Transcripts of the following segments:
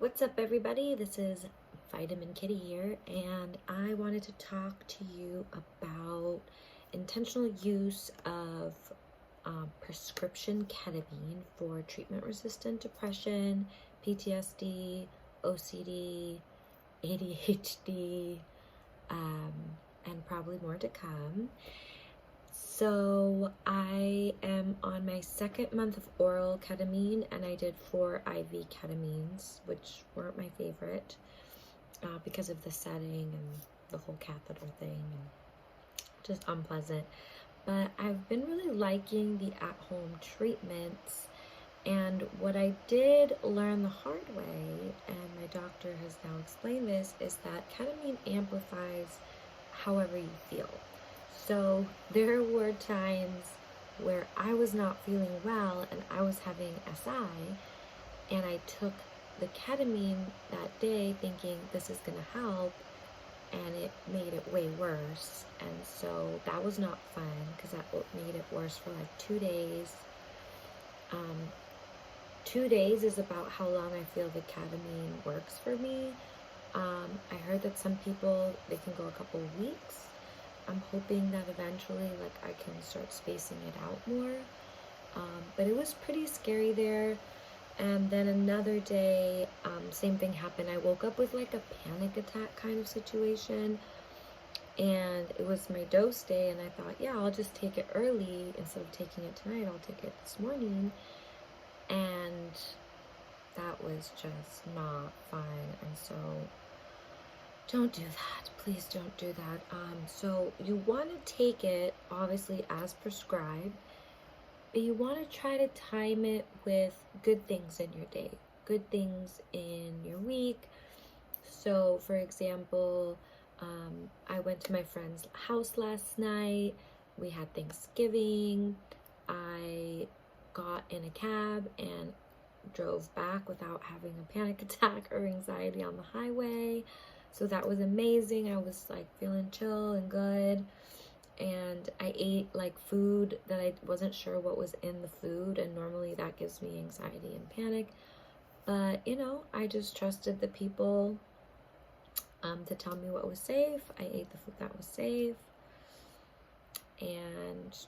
What's up, everybody? This is Vitamin Kitty here, and I wanted to talk to you about intentional use of prescription ketamine for treatment-resistant depression, PTSD, OCD, ADHD, and probably more to come. So I am on my second month of oral ketamine, and I did 4 IV ketamines, which weren't my favorite because of the setting and the whole catheter thing, and just unpleasant. But I've been really liking the at-home treatments, and what I did learn the hard way, and my doctor has now explained this, is that ketamine amplifies however you feel. So there were times where I was not feeling well and I was having SI, and I took the ketamine that day thinking this is going to help, and it made it way worse. And so that was not fun because that made it worse for like 2 days. 2 days is about how long I feel the ketamine works for me. I heard that some people, they can go a couple of weeks. I'm hoping that eventually, like, I can start spacing it out more. But it was pretty scary there. And then another day, same thing happened. I woke up with like a panic attack kind of situation. And it was my dose day, and I thought, yeah, I'll just take it early. Instead of taking it tonight, I'll take it this morning. And that was just not fun. And so don't do that. Please don't do that. So you want to take it, obviously, as prescribed, but you want to try to time it with good things in your day, good things in your week. So, for example, I went to my friend's house last night. We had Thanksgiving. I got in a cab and drove back without having a panic attack or anxiety on the highway. So that was amazing. I was like feeling chill and good. And I ate like food that I wasn't sure what was in the food. And normally that gives me anxiety and panic. But, you know, I just trusted the people to tell me what was safe. I ate the food that was safe. And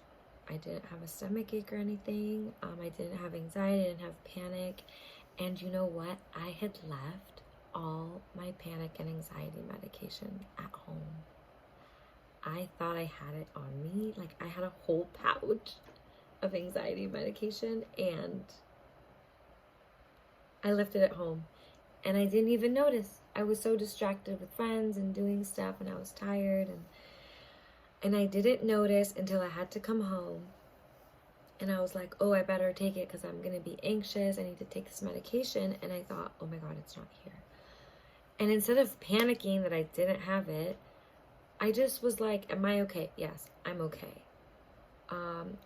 I didn't have a stomach ache or anything. I didn't have anxiety. I didn't have panic. And you know what? I had left all my panic and anxiety medication at home. I thought I had it on me. Like, I had a whole pouch of anxiety medication, and I left it at home, and I didn't even notice. I was so distracted with friends and doing stuff, and I was tired, and I didn't notice until I had to come home. And I was like, oh, I better take it because I'm going to be anxious. I need to take this medication. And I thought, oh my God, it's not here. And instead of panicking that I didn't have it, I just was like, am I okay? Yes, I'm okay.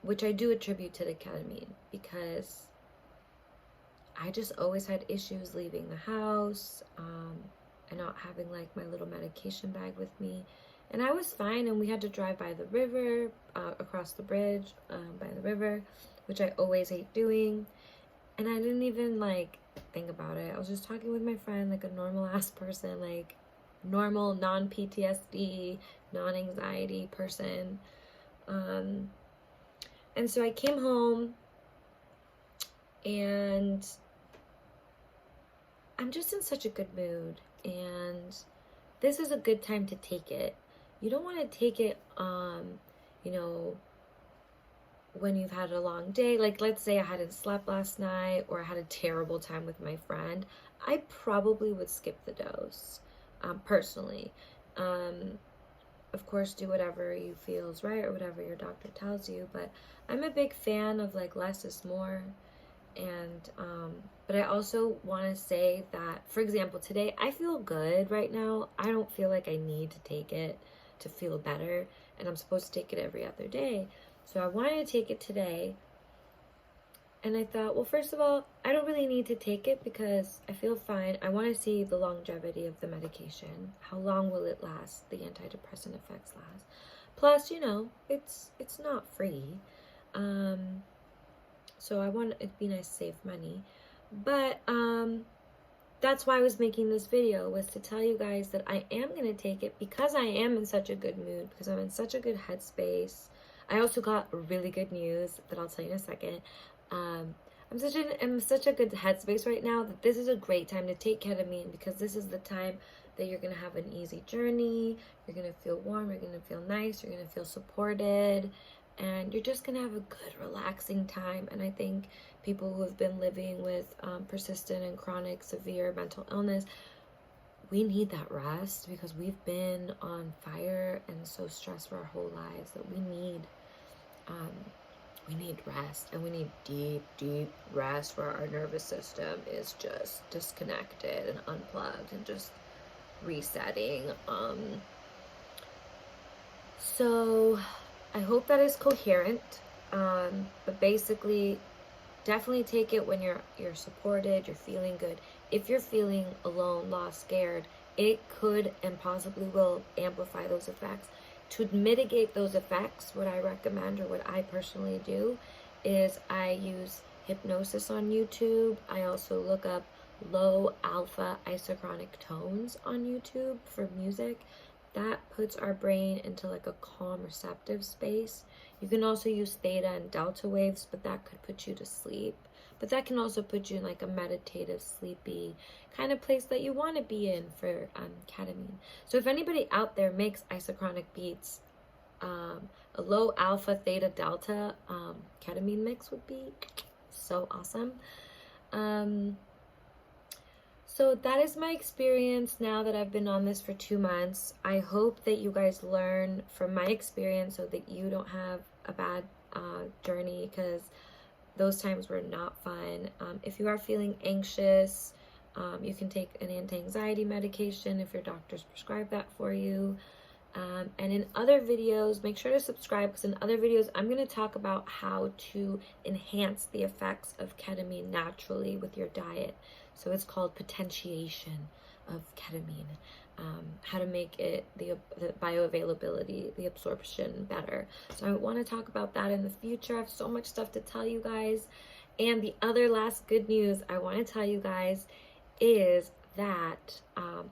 Which I do attribute to the ketamine, because I just always had issues leaving the house and not having like my little medication bag with me. And I was fine, and we had to drive by the river, across the bridge by the river, which I always hate doing. And I didn't even like think about it. I was just talking with my friend like a normal ass person, like normal, non-PTSD, non-anxiety person. And so I came home, and I'm just in such a good mood, and this is a good time to take it. You don't want to take it, you know, when you've had a long day. Like, let's say I hadn't slept last night, or I had a terrible time with my friend. I probably would skip the dose, personally. Of course, do whatever you feel is right, or whatever your doctor tells you. But I'm a big fan of like less is more. And but I also want to say that, for example, today I feel good right now. I don't feel like I need to take it to feel better, and I'm supposed to take it every other day. So I wanted to take it today, and I thought, well, first of all, I don't really need to take it because I feel fine. I want to see the longevity of the medication. How long will it last? The antidepressant effects last. Plus, you know, it's not free. So I want it to be nice to save money. But that's why I was making this video, was to tell you guys that I am going to take it because I am in such a good mood, because I'm in such a good headspace. I also got really good news that I'll tell you in a second. I'm in such a good headspace right now that this is a great time to take ketamine, because this is the time that you're going to have an easy journey. You're going to feel warm. You're going to feel nice. You're going to feel supported. And you're just going to have a good, relaxing time. And I think people who have been living with persistent and chronic, severe mental illness, we need that rest, because we've been on fire and so stressed for our whole lives that we need rest, and we need deep, deep rest where our nervous system is just disconnected and unplugged and just resetting. So I hope that is coherent. But basically, definitely take it when you're supported, you're feeling good. If you're feeling alone, lost, scared, it could and possibly will amplify those effects. To mitigate those effects, what I recommend, or what I personally do, is I use hypnosis on YouTube. I also look up low alpha isochronic tones on YouTube for music. That puts our brain into like a calm, receptive space. You can also use theta and delta waves, but that could put you to sleep. But that can also put you in like a meditative, sleepy kind of place that you want to be in for ketamine. So if anybody out there makes isochronic beats, a low alpha, theta, delta ketamine mix would be so awesome. So that is my experience now that I've been on this for 2 months. I hope that you guys learn from my experience so that you don't have a bad journey, because those times were not fun. If you are feeling anxious, you can take an anti-anxiety medication if your doctor's prescribed that for you. And in other videos, make sure to subscribe, because in other videos, I'm going to talk about how to enhance the effects of ketamine naturally with your diet. So it's called potentiation of ketamine, how to make it, the bioavailability, the absorption better. So I want to talk about that in the future. I have so much stuff to tell you guys. And the other last good news I want to tell you guys is that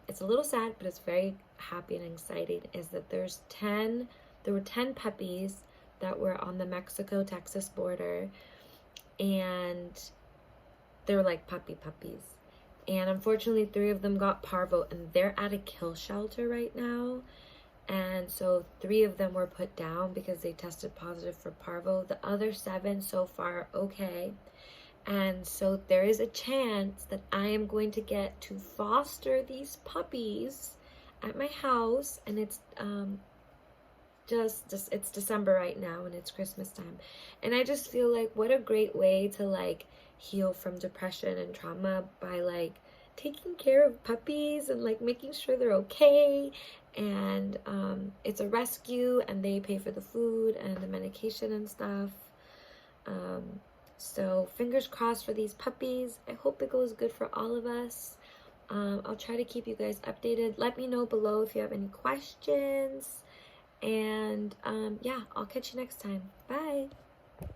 it's a little sad, but it's very happy and exciting, is that there were 10 puppies that were on the Mexico-Texas border, and they were like puppies. And unfortunately, 3 of them got parvo, and they're at a kill shelter right now. And so 3 of them were put down because they tested positive for parvo. The other 7 so far are okay. And so there is a chance that I am going to get to foster these puppies at my house. And it's it's December right now, and it's Christmas time. And I just feel like what a great way to like heal from depression and trauma, by like taking care of puppies and like making sure they're okay. And it's a rescue, and they pay for the food and the medication and stuff. So fingers crossed for these puppies. I hope it goes good for all of us. I'll try to keep you guys updated. Let me know below if you have any questions. And yeah, I'll catch you next time. Bye.